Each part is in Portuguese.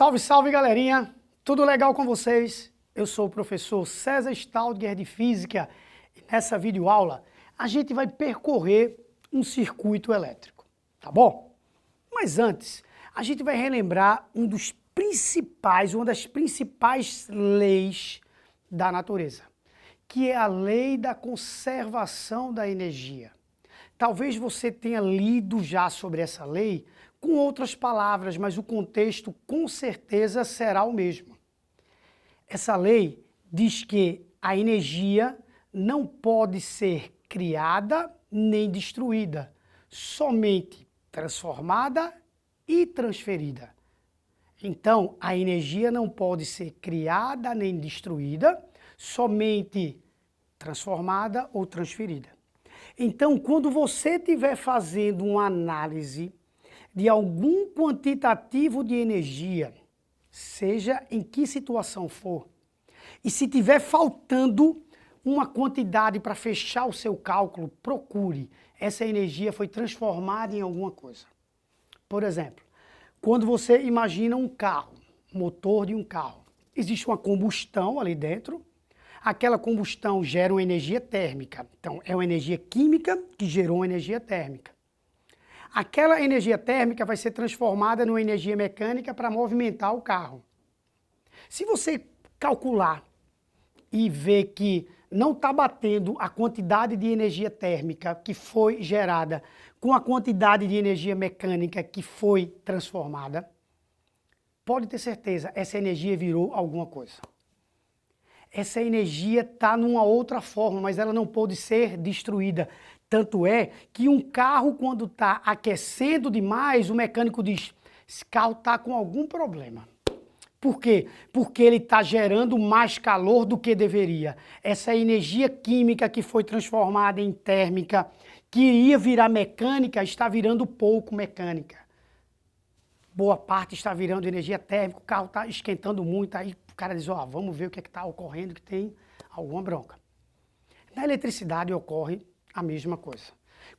Salve, salve, galerinha! Tudo legal com vocês? Eu sou o professor César Staudger de Física e nessa videoaula a gente vai percorrer um circuito elétrico, tá bom? Mas antes, a gente vai relembrar uma das principais leis da natureza, que é a lei da conservação da energia. Talvez você tenha lido já sobre essa lei com outras palavras, mas o contexto com certeza será o mesmo. Essa lei diz que a energia não pode ser criada nem destruída, somente transformada e transferida. Então, a energia não pode ser criada nem destruída, somente transformada ou transferida. Então, quando você estiver fazendo uma análise de algum quantitativo de energia, seja em que situação for, e se tiver faltando uma quantidade para fechar o seu cálculo, procure. Essa energia foi transformada em alguma coisa. Por exemplo, quando você imagina um carro, motor de um carro, existe uma combustão ali dentro. Aquela combustão gera uma energia térmica. Então, é uma energia química que gerou uma energia térmica. Aquela energia térmica vai ser transformada numa energia mecânica para movimentar o carro. Se você calcular e ver que não está batendo a quantidade de energia térmica que foi gerada com a quantidade de energia mecânica que foi transformada, pode ter certeza, essa energia virou alguma coisa. Essa energia está numa outra forma, mas ela não pode ser destruída. Tanto é que um carro, quando está aquecendo demais, o mecânico diz, esse carro está com algum problema. Por quê? Porque ele está gerando mais calor do que deveria. Essa energia química que foi transformada em térmica, que iria virar mecânica, está virando pouco mecânica. Boa parte está virando energia térmica, o carro está esquentando muito, aí o cara diz, ó, vamos ver o que é que está ocorrendo, que tem alguma bronca. Na eletricidade ocorre a mesma coisa.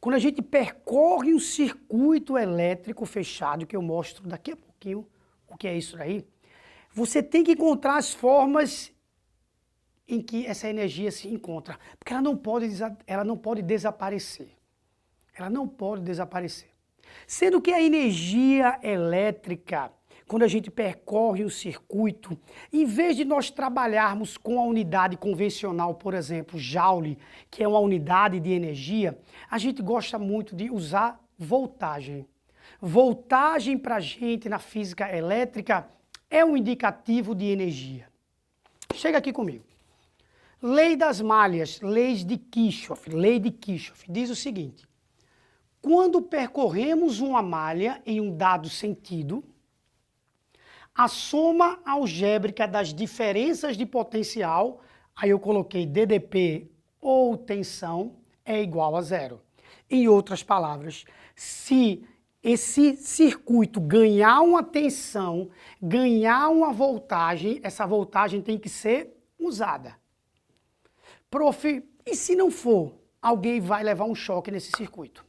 Quando a gente percorre um circuito elétrico fechado, que eu mostro daqui a pouquinho o que é isso daí, você tem que encontrar as formas em que essa energia se encontra, porque ela não pode desaparecer. Ela não pode desaparecer. Sendo que a energia elétrica, quando a gente percorre o circuito, em vez de nós trabalharmos com a unidade convencional, por exemplo, Joule, que é uma unidade de energia, a gente gosta muito de usar voltagem. Voltagem para a gente na física elétrica é um indicativo de energia. Chega aqui comigo. Lei das malhas, lei de Kirchhoff, diz o seguinte: quando percorremos uma malha em um dado sentido, a soma algébrica das diferenças de potencial, aí eu coloquei DDP ou tensão, é igual a zero. Em outras palavras, se esse circuito ganhar uma tensão, ganhar uma voltagem, essa voltagem tem que ser usada. Prof, e se não for, alguém vai levar um choque nesse circuito?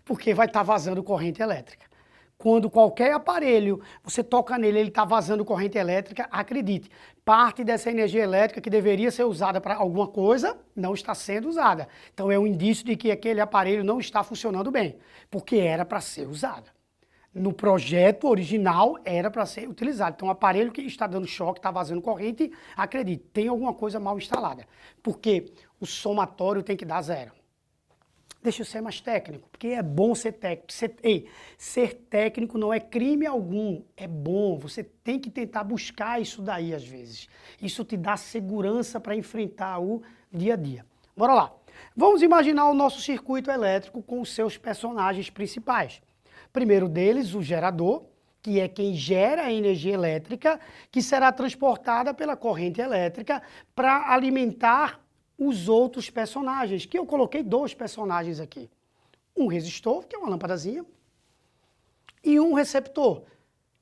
Porque vai estar vazando corrente elétrica. Quando qualquer aparelho, você toca nele, ele está vazando corrente elétrica, acredite, parte dessa energia elétrica que deveria ser usada para alguma coisa, não está sendo usada. Então é um indício de que aquele aparelho não está funcionando bem, porque era para ser usada. No projeto original era para ser utilizado. Então o aparelho que está dando choque, está vazando corrente, acredite, tem alguma coisa mal instalada. Porque o somatório tem que dar zero. Deixa eu ser mais técnico, porque é bom ser técnico. Ser técnico não é crime algum, é bom. Você tem que tentar buscar isso daí às vezes. Isso te dá segurança para enfrentar o dia a dia. Bora lá. Vamos imaginar o nosso circuito elétrico com os seus personagens principais. Primeiro deles, o gerador, que é quem gera a energia elétrica, que será transportada pela corrente elétrica para alimentar os outros personagens, que eu coloquei dois personagens aqui. Um resistor, que é uma lâmpadazinha, e um receptor.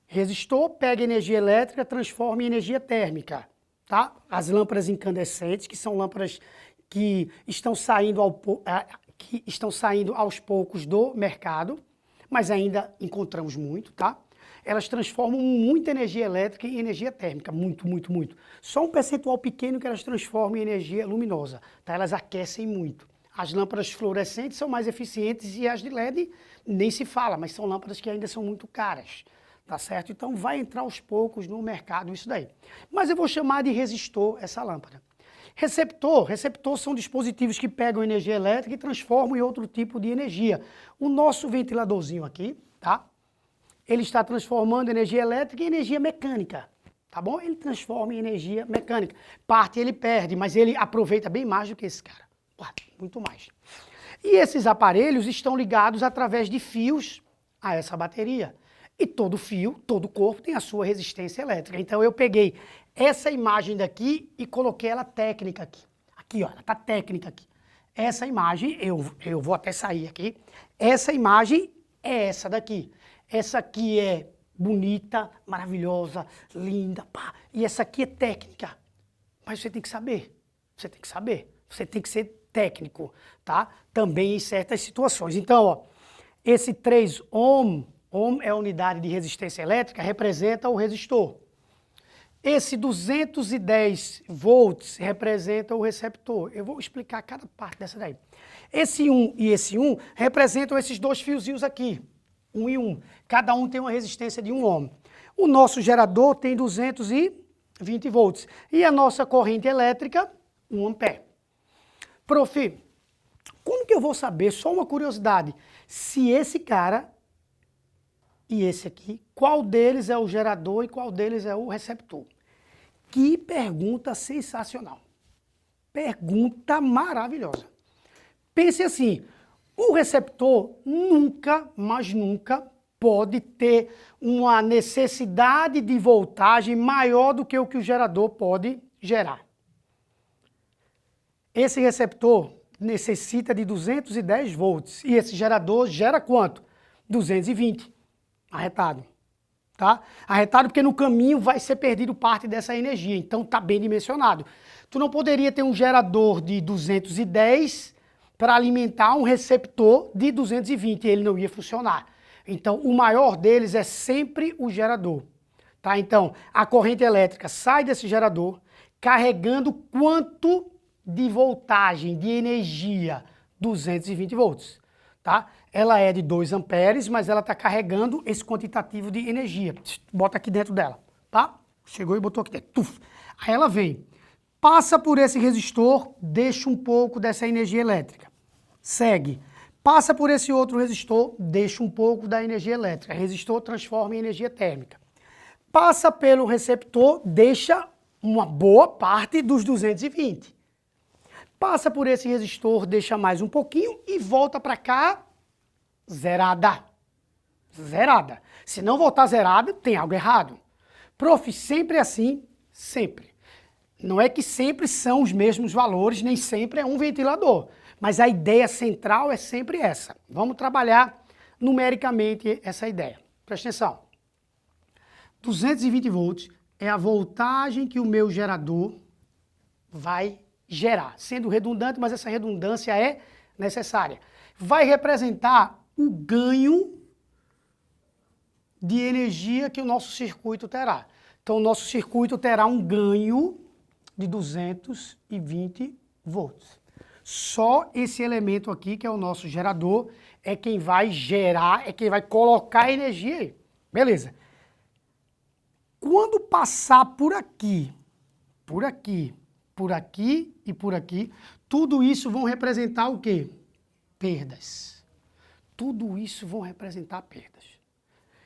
Resistor pega energia elétrica, transforma em energia térmica. Tá? As lâmpadas incandescentes, que são lâmpadas que estão saindo aos poucos do mercado, mas ainda encontramos muito, tá? elas transformam muita energia elétrica em energia térmica, muito, muito, muito. Só um percentual pequeno que elas transformam em energia luminosa, tá? Elas aquecem muito. As lâmpadas fluorescentes são mais eficientes e as de LED nem se fala, mas são lâmpadas que ainda são muito caras, tá certo? Então vai entrar aos poucos no mercado isso daí. Mas eu vou chamar de resistor essa lâmpada. Receptor são dispositivos que pegam energia elétrica e transformam em outro tipo de energia. O nosso ventiladorzinho aqui, tá? Ele está transformando energia elétrica em energia mecânica, tá bom? Ele transforma em energia mecânica. Parte ele perde, mas ele aproveita bem mais do que esse cara. Muito mais. E esses aparelhos estão ligados através de fios a essa bateria. E todo fio, todo corpo tem a sua resistência elétrica. Então eu peguei essa imagem daqui e coloquei ela técnica aqui. Aqui, ó, ela tá técnica aqui. Essa imagem, eu vou até sair aqui. Essa imagem é essa daqui. Essa aqui é bonita, maravilhosa, linda, pá. E essa aqui é técnica. Mas você tem que saber. Você tem que saber. Você tem que ser técnico, tá? Também em certas situações. Então, ó, esse 3 ohm é a unidade de resistência elétrica, representa o resistor. Esse 210 volts representa o receptor. Eu vou explicar cada parte dessa daí. Esse 1 e esse 1 representam esses dois fiozinhos aqui, 1 e 1. Cada um tem uma resistência de 1 ohm. O nosso gerador tem 220 volts. E a nossa corrente elétrica, 1 ampere. Prof, como que eu vou saber, só uma curiosidade, se esse cara e esse aqui, qual deles é o gerador e qual deles é o receptor? Que pergunta sensacional. Pergunta maravilhosa. Pense assim, o receptor nunca, mas nunca, pode ter uma necessidade de voltagem maior do que o gerador pode gerar. Esse receptor necessita de 210 volts e esse gerador gera quanto? 220. Arretado, tá? Arretado porque no caminho vai ser perdido parte dessa energia, então tá bem dimensionado. Tu não poderia ter um gerador de 210 para alimentar um receptor de 220, ele não ia funcionar. Então o maior deles é sempre o gerador, tá? Então a corrente elétrica sai desse gerador carregando quanto de voltagem, de energia? 220 volts, tá? Ela é de 2 amperes, mas ela está carregando esse quantitativo de energia. Bota aqui dentro dela, tá? Chegou e botou aqui dentro. Tuf. Aí ela vem, passa por esse resistor, deixa um pouco dessa energia elétrica. Segue. Passa por esse outro resistor, deixa um pouco da energia elétrica. Resistor transforma em energia térmica. Passa pelo receptor, deixa uma boa parte dos 220. Passa por esse resistor, deixa mais um pouquinho e volta para cá zerada. Zerada. Se não voltar zerada, tem algo errado. Prof, sempre é assim? Sempre. Não é que sempre são os mesmos valores, nem sempre é um ventilador. Mas a ideia central é sempre essa. Vamos trabalhar numericamente essa ideia. Presta atenção. 220 volts é a voltagem que o meu gerador vai gerar. Sendo redundante, mas essa redundância é necessária. Vai representar o ganho de energia que o nosso circuito terá. Então, o nosso circuito terá um ganho de 220 volts. Só esse elemento aqui, que é o nosso gerador, é quem vai gerar, é quem vai colocar energia aí. Beleza. Quando passar por aqui, por aqui, por aqui e por aqui, tudo isso vão representar o quê? Perdas. Tudo isso vão representar perdas.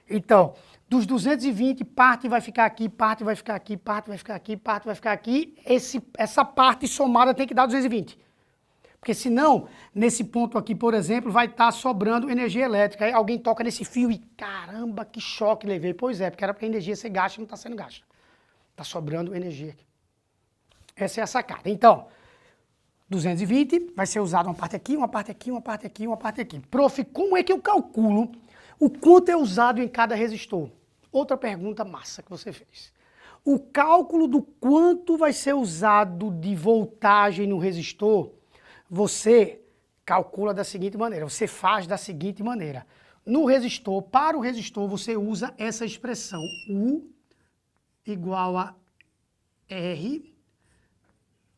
Então, dos 220, parte vai ficar aqui, parte vai ficar aqui, parte vai ficar aqui, parte vai ficar aqui. Essa parte somada tem que dar 220. Porque senão, nesse ponto aqui, por exemplo, vai estar sobrando energia elétrica. Aí alguém toca nesse fio e, caramba, que choque levei. Pois é, porque era para a energia ser gasta e não está sendo gasta. Está sobrando energia aqui. Essa é a sacada. Então, 220 vai ser usado uma parte aqui, uma parte aqui, uma parte aqui, uma parte aqui. Prof, como é que eu calculo o quanto é usado em cada resistor? Outra pergunta massa que você fez. O cálculo do quanto vai ser usado de voltagem no resistor, você calcula da seguinte maneira, você faz da seguinte maneira. no resistor, para o resistor, você usa essa expressão, U igual a R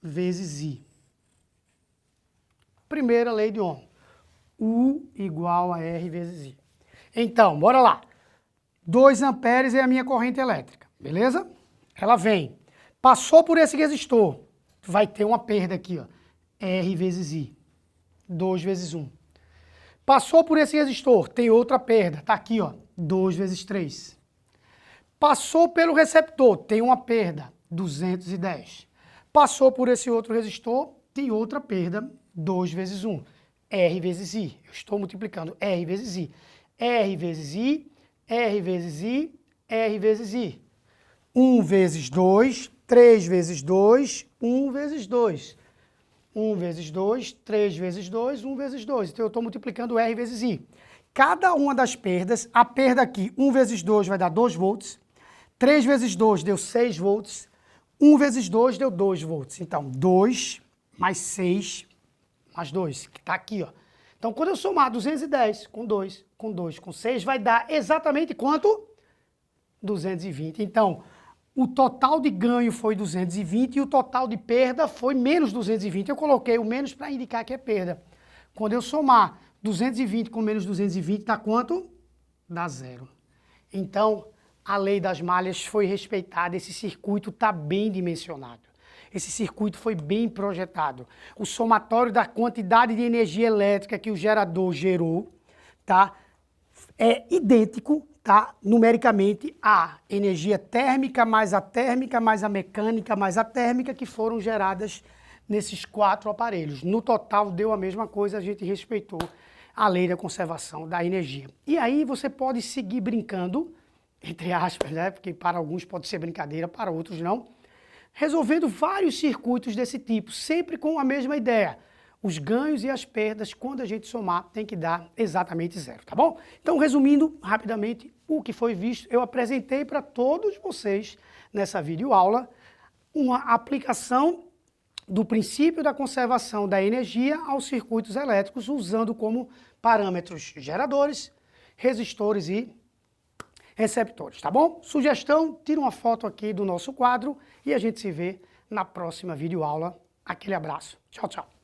vezes I. Primeira lei de Ohm. U igual a R vezes I. Então, bora lá. 2 amperes é a minha corrente elétrica, beleza? Ela vem, passou por esse resistor, vai ter uma perda aqui, ó, R vezes I, 2 vezes 1. Passou por esse resistor, tem outra perda, tá aqui, ó, 2 vezes 3. Passou pelo receptor, tem uma perda, 210. Passou por esse outro resistor, tem outra perda, 2 vezes 1, R vezes I. Eu estou multiplicando R vezes I. R vezes I, R vezes I, R vezes I. 1 vezes 2, 3 vezes 2, 1 vezes 2. 1 vezes 2, 3 vezes 2, 1 vezes 2. Então eu estou multiplicando R vezes I. Cada uma das perdas, a perda aqui, 1 vezes 2 vai dar 2 volts, 3 vezes 2 deu 6 volts, 1 vezes 2 deu 2 volts. Então, 2 mais 6 mais 2, que está aqui, ó. Então, quando eu somar 210 com 2, com 2, com 6, vai dar exatamente quanto? 220. Então, o total de ganho foi 220 e o total de perda foi menos 220. Eu coloquei o menos para indicar que é perda. Quando eu somar 220 com menos 220, dá quanto? Dá zero. Então, a lei das malhas foi respeitada, esse circuito está bem dimensionado. Esse circuito foi bem projetado. O somatório da quantidade de energia elétrica que o gerador gerou, tá, é idêntico, tá, numericamente, à energia térmica, mais a mecânica, mais a térmica que foram geradas nesses 4 aparelhos. No total, deu a mesma coisa, a gente respeitou a lei da conservação da energia. E aí você pode seguir brincando, entre aspas, né, porque para alguns pode ser brincadeira, para outros não, resolvendo vários circuitos desse tipo, sempre com a mesma ideia. Os ganhos e as perdas, quando a gente somar, tem que dar exatamente zero, tá bom? Então, resumindo rapidamente o que foi visto, eu apresentei para todos vocês nessa videoaula uma aplicação do princípio da conservação da energia aos circuitos elétricos, usando como parâmetros geradores, resistores e receptores, tá bom? Sugestão, tira uma foto aqui do nosso quadro e a gente se vê na próxima videoaula. Aquele abraço. Tchau, tchau.